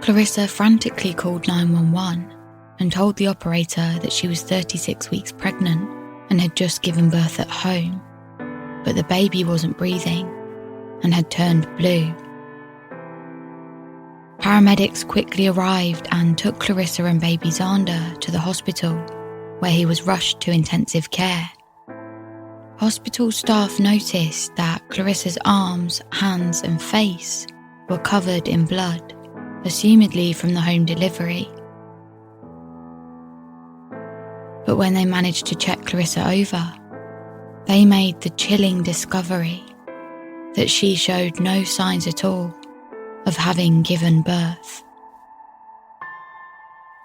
Clarissa frantically called 911 and told the operator that she was 36 weeks pregnant and had just given birth at home, but the baby wasn't breathing and had turned blue. Paramedics quickly arrived and took Clarissa and baby Xander to the hospital, where he was rushed to intensive care. Hospital staff noticed that Clarissa's arms, hands and face were covered in blood, assumedly from the home delivery. But when they managed to check Clarissa over, they made the chilling discovery that she showed no signs at all of having given birth.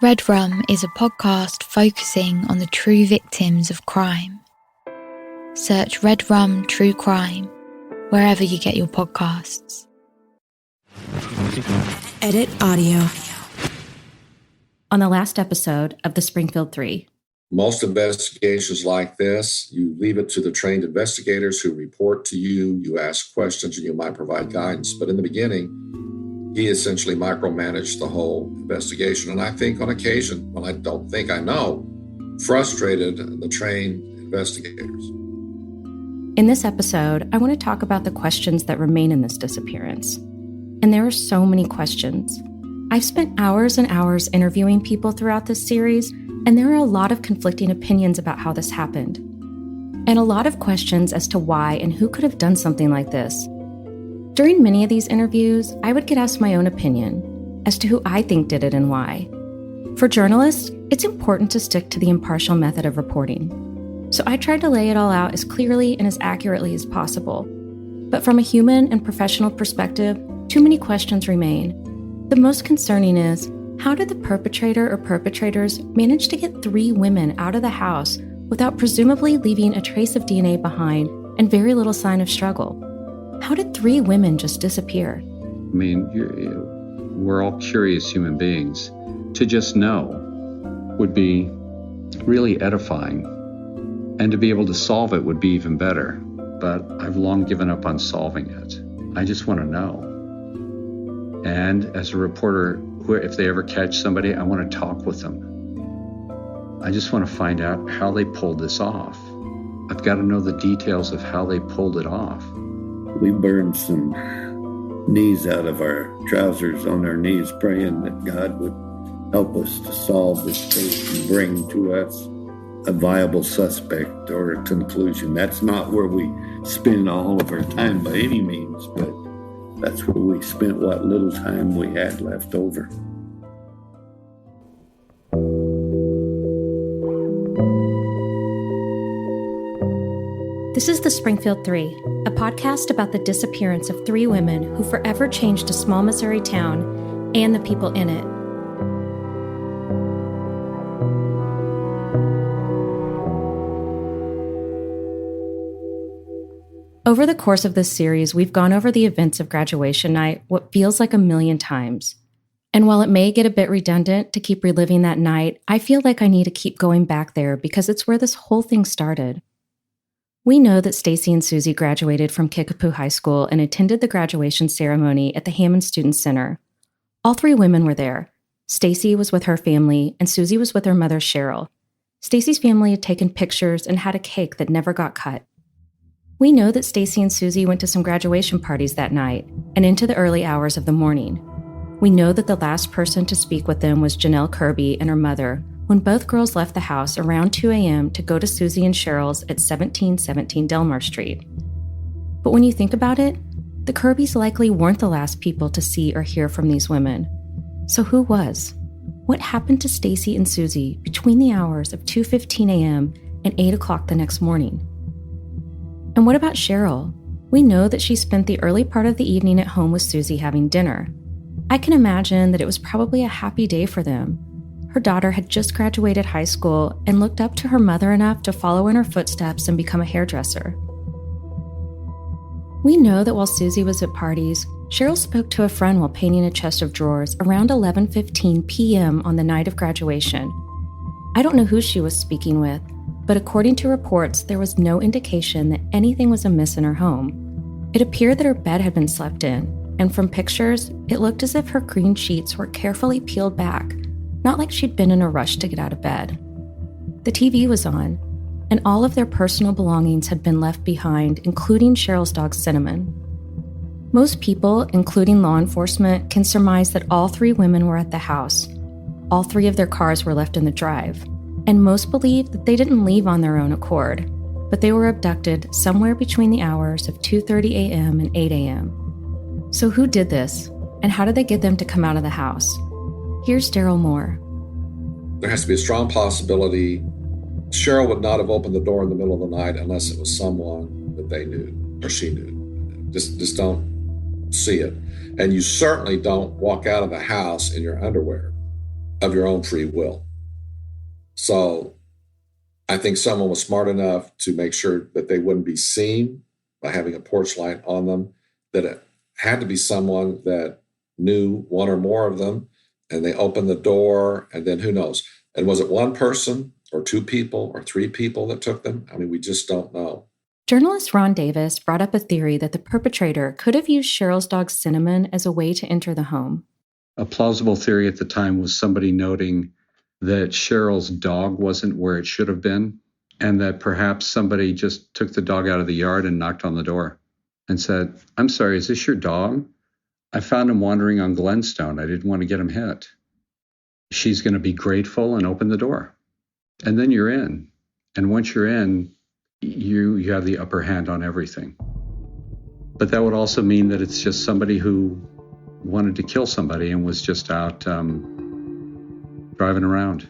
Red Rum is a podcast focusing on the true victims of crime. Search Red Rum True Crime wherever you get your podcasts. Edit audio. On the last episode of the Springfield Three. Most investigations like this, you leave it to the trained investigators who report to you, you ask questions, and you might provide guidance. But in the beginning, he essentially micromanaged the whole investigation. And I think on occasion, well, I don't think I know, frustrated the trained investigators. In this episode, I want to talk about the questions that remain in this disappearance. And there are so many questions. I've spent hours and hours interviewing people throughout this series, and there are a lot of conflicting opinions about how this happened. And a lot of questions as to why and who could have done something like this. During many of these interviews, I would get asked my own opinion as to who I think did it and why. For journalists, it's important to stick to the impartial method of reporting. So I tried to lay it all out as clearly and as accurately as possible. But from a human and professional perspective, too many questions remain. The most concerning is, how did the perpetrator or perpetrators manage to get 3 women out of the house without presumably leaving a trace of DNA behind and very little sign of struggle? How did 3 women just disappear? I mean, we're all curious human beings. To just know would be really edifying. And to be able to solve it would be even better. But I've long given up on solving it. I just want to know. And as a reporter, if they ever catch somebody, I want to talk with them. I just want to find out how they pulled this off. I've got to know the details of how they pulled it off. We burned some knees out of our trousers on our knees, praying that God would help us to solve this case and bring to us a viable suspect or a conclusion. That's not where we spend all of our time by any means, but that's where we spent what little time we had left over. This is the Springfield Three, a podcast about the disappearance of 3 women who forever changed a small Missouri town and the people in it. Over the course of this series, we've gone over the events of graduation night what feels like a million times. And while it may get a bit redundant to keep reliving that night, I feel like I need to keep going back there because it's where this whole thing started. We know that Stacy and Suzie graduated from Kickapoo High School and attended the graduation ceremony at the Hammond Student Center. All 3 women were there. Stacy was with her family, and Suzie was with her mother, Sherrill. Stacy's family had taken pictures and had a cake that never got cut. We know that Stacy and Suzie went to some graduation parties that night and into the early hours of the morning. We know that the last person to speak with them was Janelle Kirby and her mother when both girls left the house around 2 a.m. to go to Suzie and Sherrill's at 1717 Delmar Street. But when you think about it, the Kirbys likely weren't the last people to see or hear from these women. So who was? What happened to Stacy and Suzie between the hours of 2:15 a.m. and 8 o'clock the next morning? And what about Sherrill? We know that she spent the early part of the evening at home with Suzie having dinner. I can imagine that it was probably a happy day for them. Her daughter had just graduated high school and looked up to her mother enough to follow in her footsteps and become a hairdresser. We know that while Suzie was at parties, Sherrill spoke to a friend while painting a chest of drawers around 11:15 p.m. on the night of graduation. I don't know who she was speaking with, but according to reports, there was no indication that anything was amiss in her home. It appeared that her bed had been slept in. And from pictures, it looked as if her green sheets were carefully peeled back, not like she'd been in a rush to get out of bed. The TV was on, and all of their personal belongings had been left behind, including Sherrill's dog Cinnamon. Most people, including law enforcement, can surmise that all 3 women were at the house. All 3 of their cars were left in the drive, and most believe that they didn't leave on their own accord, but they were abducted somewhere between the hours of 2:30 a.m. and 8 a.m. So who did this, and how did they get them to come out of the house? Here's Darrell Moore. There has to be a strong possibility Sherrill would not have opened the door in the middle of the night unless it was someone that they knew or she knew. Just don't see it. And you certainly don't walk out of the house in your underwear of your own free will. So I think someone was smart enough to make sure that they wouldn't be seen by having a porch light on them, that it had to be someone that knew one or more of them, and they opened the door, and then who knows? And was it one person or 2 people or 3 people that took them? I mean, we just don't know. Journalist Ron Davis brought up a theory that the perpetrator could have used Sherrill's dog Cinnamon as a way to enter the home. A plausible theory at the time was somebody noting that Sherrill's dog wasn't where it should have been, and that perhaps somebody just took the dog out of the yard and knocked on the door and said, "I'm sorry, is this your dog? I found him wandering on Glenstone. I didn't want to get him hit." She's going to be grateful and open the door. And then you're in. And once you're in, you have the upper hand on everything. But that would also mean that it's just somebody who wanted to kill somebody and was just out driving around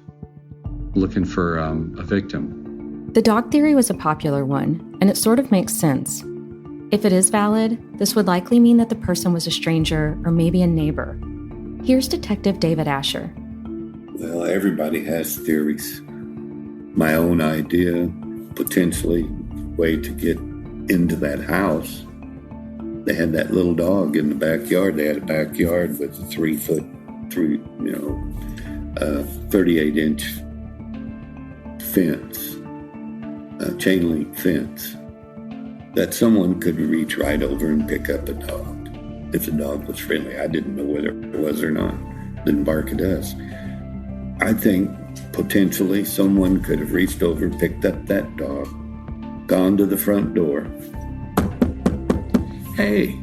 looking for a victim. The dog theory was a popular one, and it sort of makes sense. If it is valid, this would likely mean that the person was a stranger or maybe a neighbor. Here's Detective David Asher. Well, everybody has theories. My own idea, potentially, way to get into that house. They had that little dog in the backyard. They had a backyard with a 38-inch fence, a chain link fence, that someone could reach right over and pick up a dog. If the dog was friendly, I didn't know whether it was or not. Didn't bark at us. I think potentially someone could have reached over and picked up that dog, gone to the front door. Hey,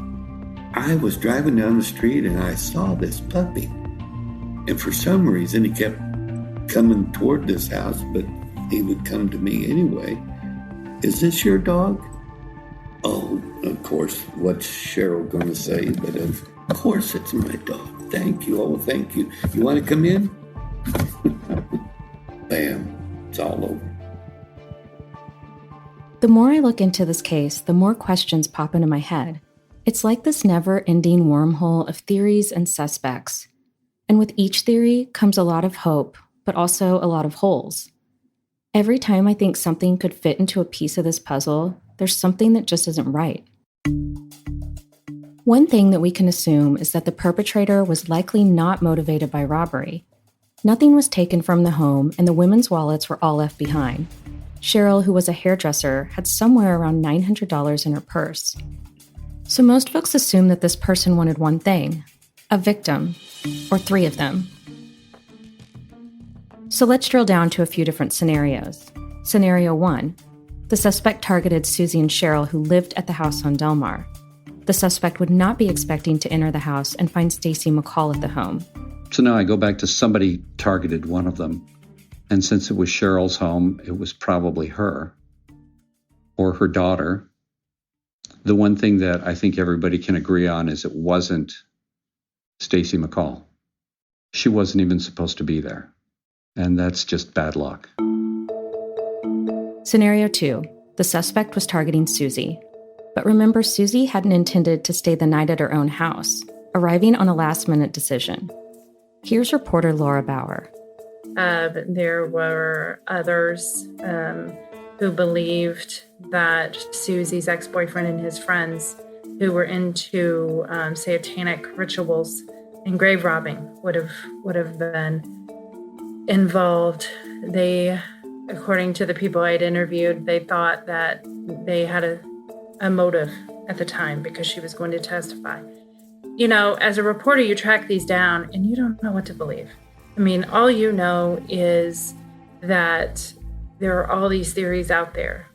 I was driving down the street and I saw this puppy. And for some reason, he kept coming toward this house, but he would come to me anyway. Is this your dog? Oh, of course, what's Sherrill going to say? But of course it's my dog. Thank you. Oh, thank you. You want to come in? Bam. It's all over. The more I look into this case, the more questions pop into my head. It's like this never-ending wormhole of theories and suspects. And with each theory comes a lot of hope, but also a lot of holes. Every time I think something could fit into a piece of this puzzle, there's something that just isn't right. One thing that we can assume is that the perpetrator was likely not motivated by robbery. Nothing was taken from the home, and the women's wallets were all left behind. Sherrill, who was a hairdresser, had somewhere around $900 in her purse. So most folks assume that this person wanted one thing, a victim, or 3 of them. So let's drill down to a few different scenarios. Scenario 1. The suspect targeted Suzie and Sherrill, who lived at the house on Delmar. The suspect would not be expecting to enter the house and find Stacy McCall at the home. So now I go back to somebody targeted one of them. And since it was Sherrill's home, it was probably her or her daughter. The one thing that I think everybody can agree on is it wasn't Stacy McCall. She wasn't even supposed to be there. And that's just bad luck. Scenario 2. The suspect was targeting Suzie. But remember, Suzie hadn't intended to stay the night at her own house, arriving on a last-minute decision. Here's reporter Laura Bauer. There were others who believed that Suzie's ex-boyfriend and his friends who were into satanic rituals and grave robbing would have been involved. They, according to the people I'd interviewed, they thought that they had a motive at the time because she was going to testify. as a reporter, you track these down and you don't know what to believe. I mean, all you know is that there are all these theories out there.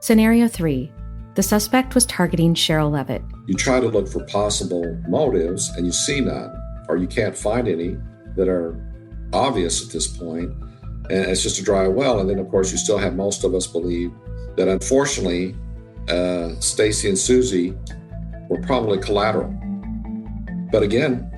Scenario 3. The suspect was targeting Sherrill Levitt. You try to look for possible motives and you see none, or you can't find any that are obvious at this point, and it's just a dry well. And then, of course, you still have most of us believe that, unfortunately, Stacy and Suzie were probably collateral. But again,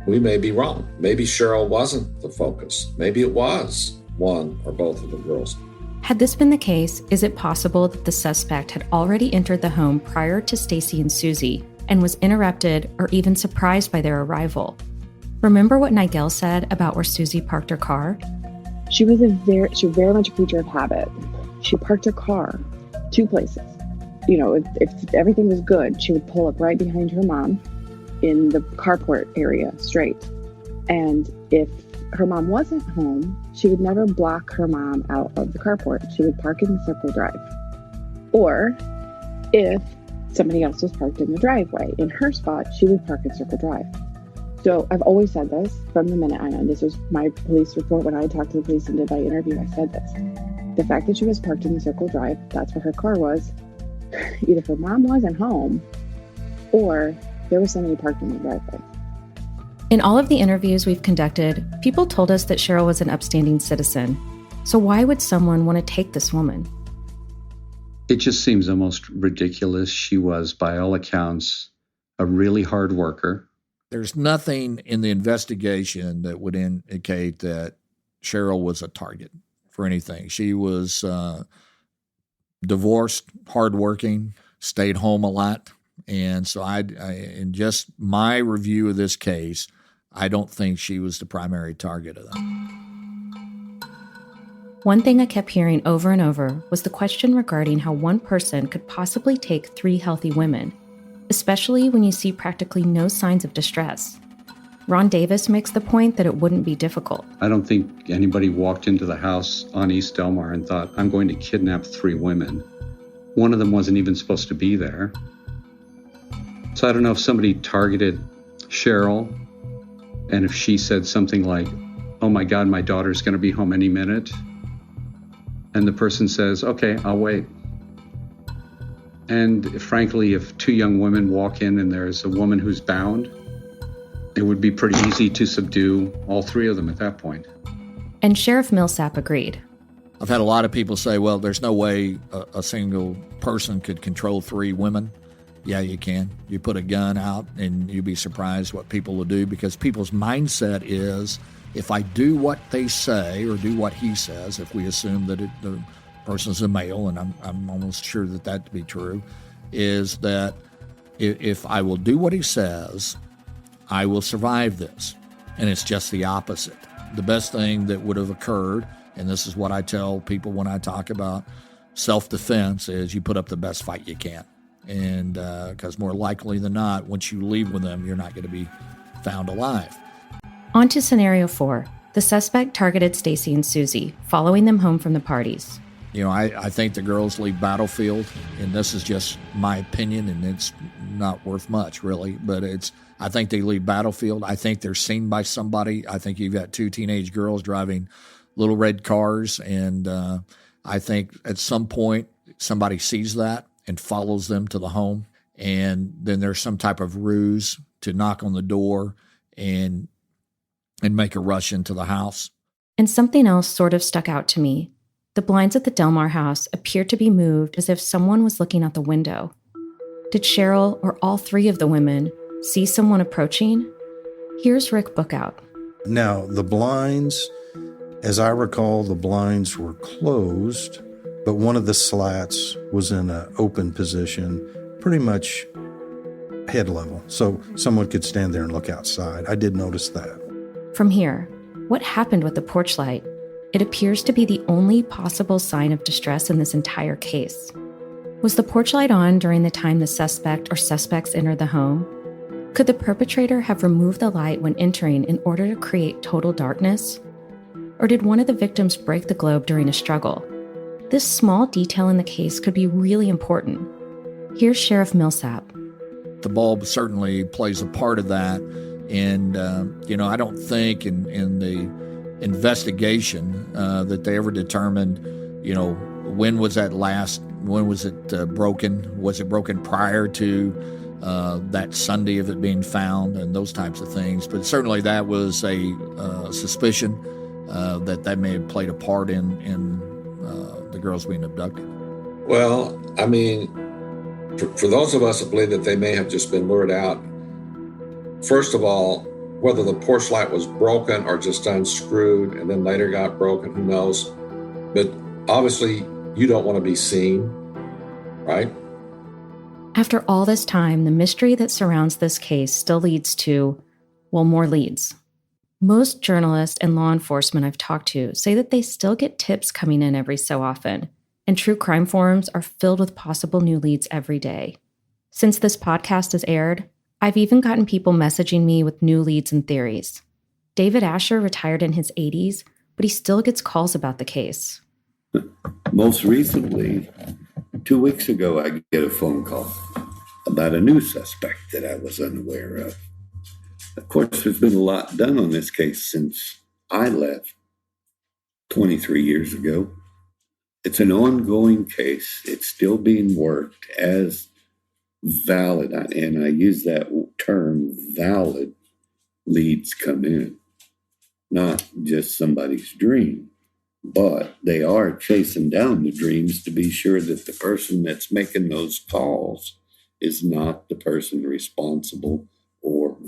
we may be wrong. Maybe Sherrill wasn't the focus. Maybe it was one or both of the girls. Had this been the case, is it possible that the suspect had already entered the home prior to Stacy and Suzie and was interrupted or even surprised by their arrival? Remember what Nigel said about where Suzie parked her car? She was very much a creature of habit. She parked her car 2 places. If everything was good, she would pull up right behind her mom in the carport area straight. And if her mom wasn't home, she would never block her mom out of the carport. She would park in the circle drive. Or if somebody else was parked in the driveway, in her spot, she would park in circle drive. So I've always said this from the minute I know. This was my police report when I talked to the police and did my interview. I said this. The fact that she was parked in the circle drive, that's where her car was. Either her mom wasn't home or there was somebody parked in the driveway. In all of the interviews we've conducted, people told us that Sherrill was an upstanding citizen. So why would someone want to take this woman? It just seems almost ridiculous. She was, by all accounts, a really hard worker. There's nothing in the investigation that would indicate that Sherrill was a target for anything. She was divorced, hardworking, stayed home a lot. And so in just my review of this case, I don't think she was the primary target of that. One thing I kept hearing over and over was the question regarding how one person could possibly take 3 healthy women, especially when you see practically no signs of distress. Ron Davis makes the point that it wouldn't be difficult. I don't think anybody walked into the house on East Delmar and thought, I'm going to kidnap 3 women. One of them wasn't even supposed to be there. So I don't know if somebody targeted Sherrill, and if she said something like, oh my God, my daughter's going to be home any minute. And the person says, okay, I'll wait. And frankly, if 2 young women walk in and there's a woman who's bound, it would be pretty easy to subdue all 3 of them at that point. And Sheriff Milsap agreed. I've had a lot of people say, well, there's no way a single person could control 3 women. Yeah, you can. You put a gun out and you'd be surprised what people will do, because people's mindset is, if I do what they say or do what he says, if we assume that the person's a male, and I'm almost sure that to be true, is that if I will do what he says, I will survive this. And it's just the opposite. The best thing that would have occurred, and this is what I tell people when I talk about self-defense, is you put up the best fight you can. And because more likely than not, once you leave with them, you're not going to be found alive. On to scenario 4. The suspect targeted Stacy and Suzie, following them home from the parties. I think the girls leave battlefield, and this is just my opinion, and it's not worth much, really. But I think they leave battlefield. I think they're seen by somebody. I think you've got 2 teenage girls driving little red cars, and I think at some point somebody sees that and follows them to the home, and then there's some type of ruse to knock on the door and make a rush into the house. And something else sort of stuck out to me. The blinds at the Delmar house appeared to be moved as if someone was looking out the window. Did Sherrill or all 3 of the women see someone approaching? Here's Rick Bookout. Now, the blinds, as I recall, the blinds were closed, but one of the slats was in an open position, pretty much head level. So someone could stand there and look outside. I did notice that. From here, what happened with the porch light? It appears to be the only possible sign of distress in this entire case. Was the porch light on during the time the suspect or suspects entered the home? Could the perpetrator have removed the light when entering in order to create total darkness? Or did one of the victims break the globe during a struggle? This small detail in the case could be really important. Here's Sheriff Milsap. the bulb certainly plays a part of that. And, I don't think in the investigation that they ever determined, when was it broken? Was it broken prior to that Sunday of it being found and those types of things? But certainly that was a suspicion that may have played a part in the girls being abducted. Well, I mean, for those of us that believe that they may have just been lured out, first of all, whether the porch light was broken or just unscrewed and then later got broken, who knows? But obviously, you don't want to be seen, right? After all this time, the mystery that surrounds this case still leads to, more leads. Most journalists and law enforcement I've talked to say that they still get tips coming in every so often, and true crime forums are filled with possible new leads every day. Since this podcast has aired, I've even gotten people messaging me with new leads and theories. David Asher retired in his 80s, but he still gets calls about the case. Most recently, 2 weeks ago, I get a phone call about a new suspect that I was unaware of. Of course, there's been a lot done on this case since I left 23 years ago. It's an ongoing case. It's still being worked as valid, and I use that term, valid leads come in. Not just somebody's dream, but they are chasing down the dreams to be sure that the person that's making those calls is not the person responsible or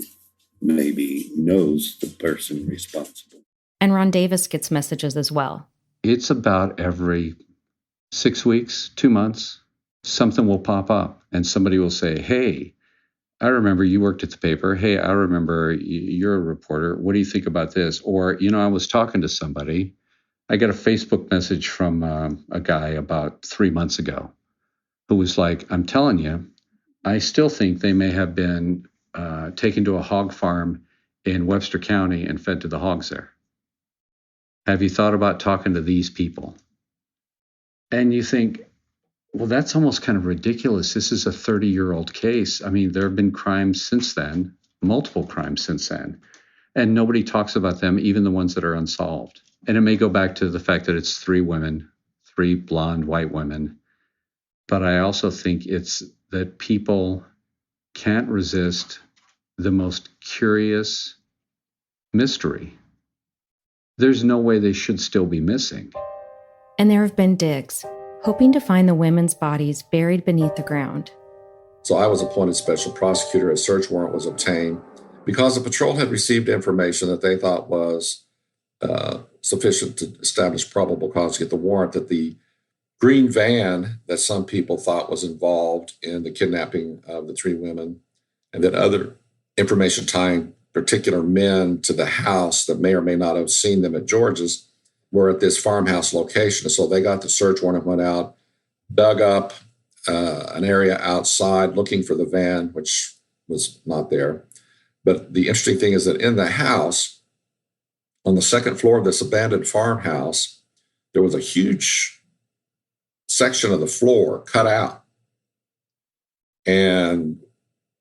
maybe knows the person responsible. And Ron Davis gets messages as well. It's about every 6 weeks, 2 months, something will pop up and somebody will say, hey, I remember you worked at the paper. Hey, I remember you're a reporter. What do you think about this? Or, I was talking to somebody. I got a Facebook message from a guy about 3 months ago who was like, I'm telling you, I still think they may have been taken to a hog farm in Webster County and fed to the hogs there. Have you thought about talking to these people? And you think, well, that's almost kind of ridiculous. This is a 30-year-old case. I mean, there have been crimes since then, multiple crimes since then, and nobody talks about them, even the ones that are unsolved. And it may go back to the fact that it's 3 women, 3 blonde white women. But I also think it's that people can't resist the most curious mystery. There's no way they should still be missing. And there have been digs, hoping to find the women's bodies buried beneath the ground. So I was appointed special prosecutor. A search warrant was obtained because the patrol had received information that they thought was sufficient to establish probable cause to get the warrant, that the green van that some people thought was involved in the kidnapping of the 3 women, and that other information tying particular men to the house that may or may not have seen them at George's were at this farmhouse location. So they got the search warrant and went out, dug up an area outside looking for the van, which was not there. But the interesting thing is that in the house, on the second floor of this abandoned farmhouse, there was a huge section of the floor cut out. And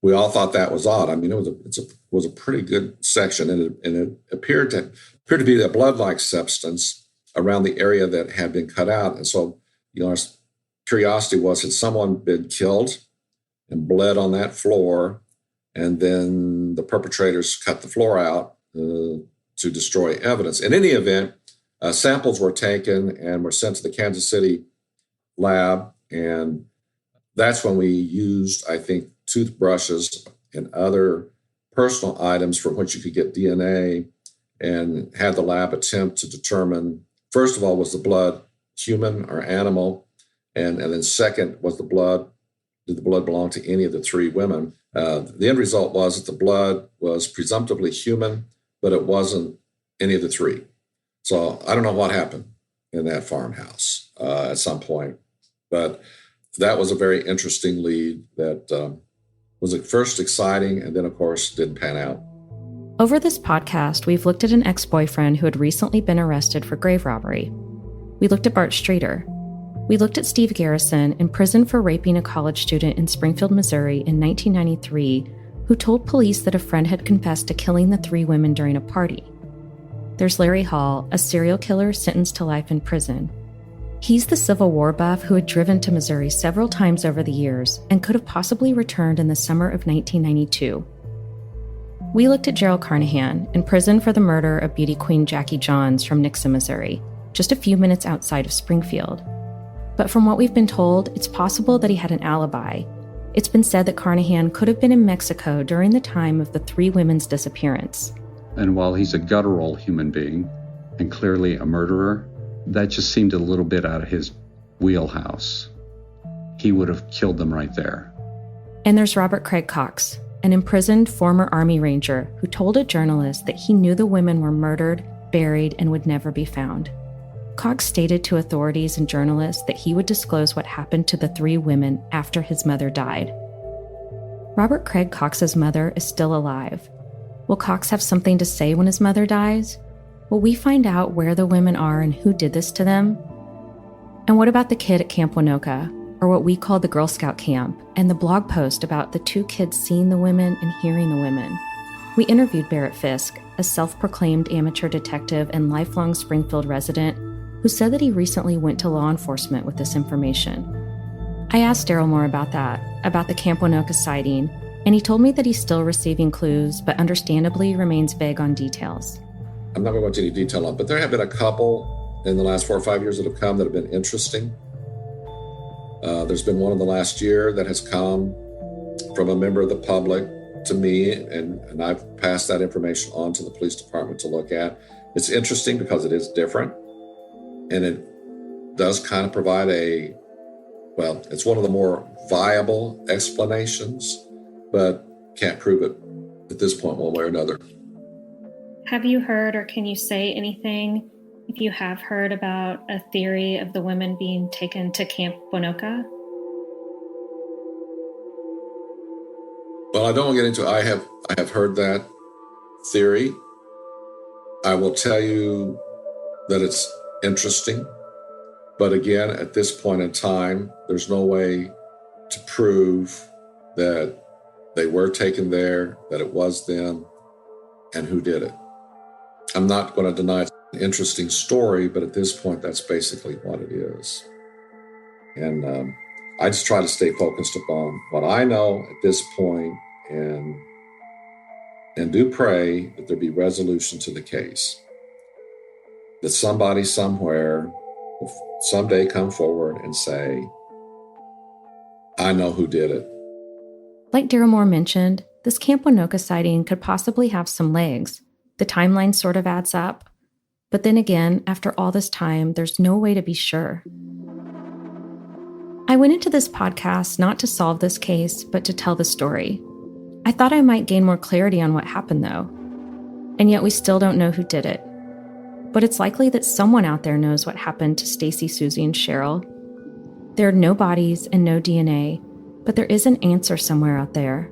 we all thought that was odd. I mean, it was a pretty good section, and it appeared to be a blood-like substance around the area that had been cut out. And so, our curiosity was, had someone been killed and bled on that floor, and then the perpetrators cut the floor out to destroy evidence? In any event, samples were taken and were sent to the Kansas City lab, and that's when we used, I think, toothbrushes and other personal items from which you could get DNA, and had the lab attempt to determine, first of all, was the blood human or animal? And then second, did the blood belong to any of the 3 women? The end result was that the blood was presumptively human, but it wasn't any of the 3. So I don't know what happened in that farmhouse at some point, but that was a very interesting lead that was at first exciting and then, of course, didn't pan out. Over this podcast, we've looked at an ex-boyfriend who had recently been arrested for grave robbery. We looked at Bart Streeter. We looked at Steve Garrison, in prison for raping a college student in Springfield, Missouri in 1993, who told police that a friend had confessed to killing the 3 women during a party. There's Larry Hall, a serial killer sentenced to life in prison. He's the Civil War buff who had driven to Missouri several times over the years and could have possibly returned in the summer of 1992. We looked at Gerald Carnahan, in prison for the murder of beauty queen Jackie Johns from Nixa, Missouri, just a few minutes outside of Springfield. But from what we've been told, it's possible that he had an alibi. It's been said that Carnahan could have been in Mexico during the time of the 3 women's disappearance. And while he's a guttural human being, and clearly a murderer, that just seemed a little bit out of his wheelhouse. He would have killed them right there. And there's Robert Craig Cox, an imprisoned former Army Ranger who told a journalist that he knew the women were murdered, buried, and would never be found. Cox stated to authorities and journalists that he would disclose what happened to the 3 women after his mother died. Robert Craig Cox's mother is still alive. Will Cox have something to say when his mother dies? Will we find out where the women are and who did this to them? And what about the kid at Camp Winoka, or what we call the Girl Scout camp, and the blog post about the 2 kids seeing the women and hearing the women? We interviewed Barrett Fisk, a self-proclaimed amateur detective and lifelong Springfield resident, who said that he recently went to law enforcement with this information. I asked Darrell Moore about that, about the Camp Winoka sighting, and he told me that he's still receiving clues, but understandably remains vague on details. I'm not going to go into any detail on it, but there have been a couple in the last 4 or 5 years that have come that have been interesting. There's been one in the last year that has come from a member of the public to me, and I've passed that information on to the police department to look at. It's interesting because it is different, and it does kind of provide it's one of the more viable explanations, but can't prove it at this point one way or another. Have you heard, or can you say anything, if you have heard, about a theory of the women being taken to Camp Winoka? Well, I don't want to get into it. I have heard that theory. I will tell you that it's interesting. But again, at this point in time, there's no way to prove that they were taken there, that it was them, and who did it. I'm not going to deny it's an interesting story, but at this point, that's basically what it is. And I just try to stay focused upon what I know at this point and do pray that there be resolution to the case. That somebody somewhere will someday come forward and say, I know who did it. Like Darrell Moore mentioned, this Camp Winoka sighting could possibly have some legs. The timeline sort of adds up. But then again, after all this time, there's no way to be sure. I went into this podcast not to solve this case, but to tell the story. I thought I might gain more clarity on what happened, though. And yet we still don't know who did it. But it's likely that someone out there knows what happened to Stacy, Suzie, and Sherrill. There are no bodies and no DNA, but there is an answer somewhere out there.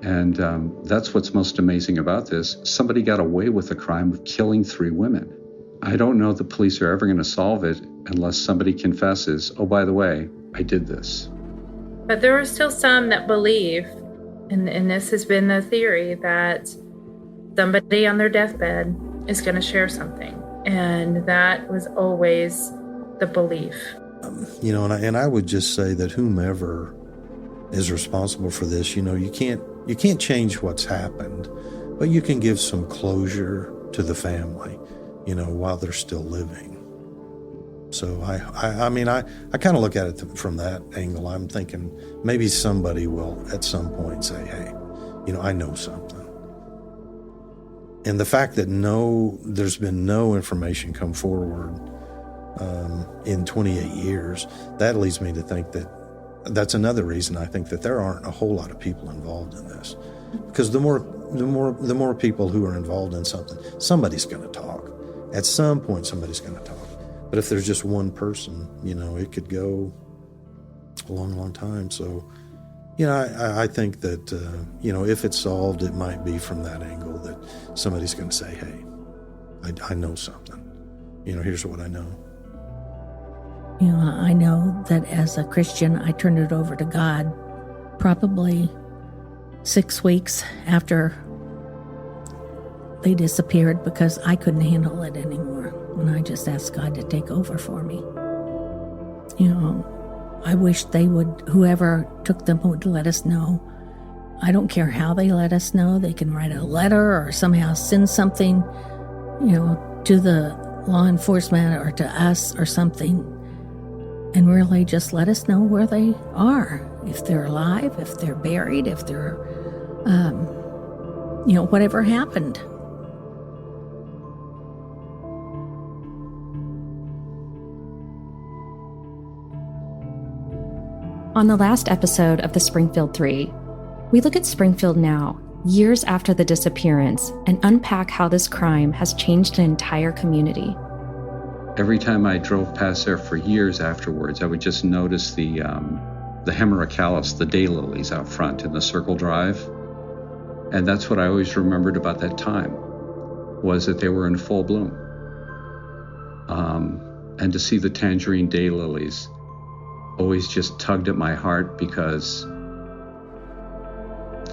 And that's what's most amazing about this. Somebody got away with the crime of killing 3 women. I don't know the police are ever going to solve it unless somebody confesses, oh, by the way, I did this. But there are still some that believe, and this has been the theory, that somebody on their deathbed is going to share something. And that was always the belief. And I would just say that whomever is responsible for this, you can't change what's happened, but you can give some closure to the family, while they're still living. So I kind of look at it from that angle. I'm thinking maybe somebody will at some point say, hey, I know something. And the fact that there's been no information come forward in 28 years, that leads me to think that's another reason I think that there aren't a whole lot of people involved in this. Because the more people who are involved in something, somebody's going to talk. At some point, somebody's going to talk. But if there's just one person, it could go a long, long time. So, I think that, if it's solved, it might be from that angle that somebody's going to say, hey, I know something. Here's what I know. I know that as a Christian, I turned it over to God probably 6 weeks after they disappeared because I couldn't handle it anymore. And I just asked God to take over for me. I wish they would, whoever took them would let us know. I don't care how they let us know. They can write a letter or somehow send something, to the law enforcement or to us or something. And really just let us know where they are. If they're alive, if they're buried, if they're, whatever happened. On the last episode of the Springfield Three, we look at Springfield now, years after the disappearance, and unpack how this crime has changed an entire community. Every time I drove past there for years afterwards, I would just notice the hemerocallis, the daylilies out front in the circle drive. And that's what I always remembered about that time, was that they were in full bloom. And to see the tangerine daylilies always just tugged at my heart, because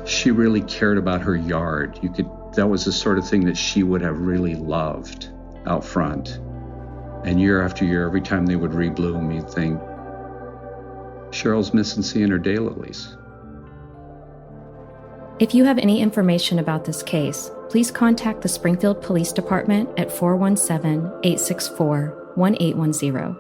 she really cared about her yard. That was the sort of thing that she would have really loved out front. And year after year, every time they would rebloom, you'd think, Sherrill's missing seeing her daylilies. If you have any information about this case, please contact the Springfield Police Department at 417-864-1810.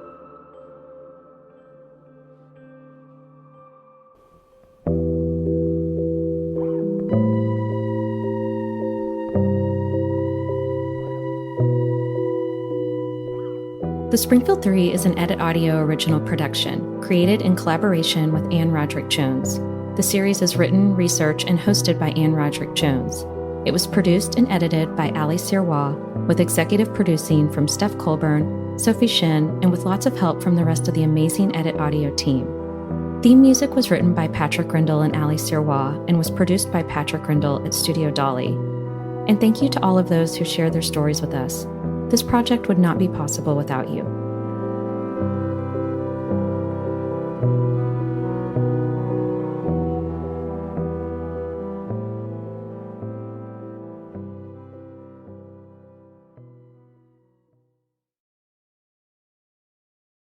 The Springfield Three is an Edit Audio original production, created in collaboration with Anne Roderick Jones. The series is written, researched, and hosted by Anne Roderick Jones. It was produced and edited by Ali Sirois, with executive producing from Steph Colburn, Sophie Shin, and with lots of help from the rest of the amazing Edit Audio team. Theme music was written by Patrick Grindle and Ali Sirois, and was produced by Patrick Grindle at Studio Dolly. And thank you to all of those who shared their stories with us. This project would not be possible without you.